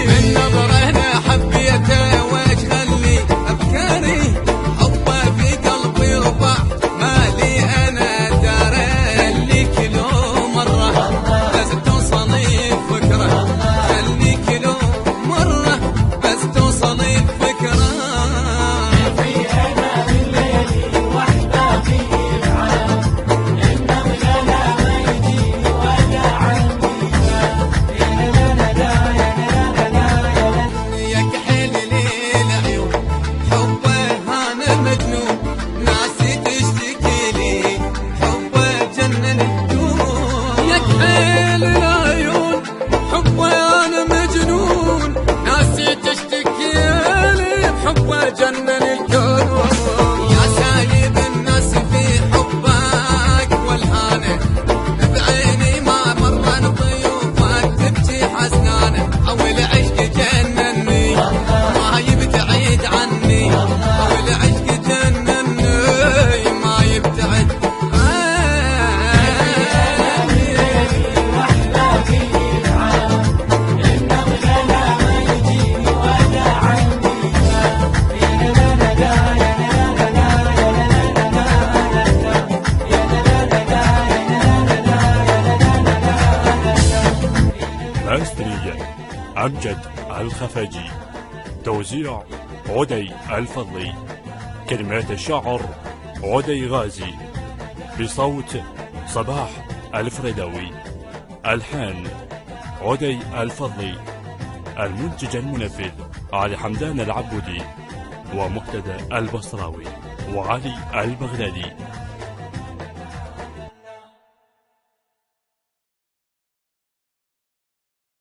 من نظره انا حبيته وش خلي افكاري حبه في قلبي ربع مالي انا داري خليك لو مره بس توصلي فكره خليك لو مره بس توصلي فكره جنن الكون يا سايب الناس في حبك والهانه بعيني ما مرن ضيوفك تبكي حزنانه او العشق جنني ما يبتعد عني او العشق جنني ما يبتعد ماستريا أمجد الخفاجي، توزيع عدي الفضلي، كلمات الشعر عدي غازي، بصوت صباح الفريداوي، ألحان عدي الفضلي، المنتج المنفذ علي حمدان العبودي ومقتدى البصراوي وعلي البغدادي.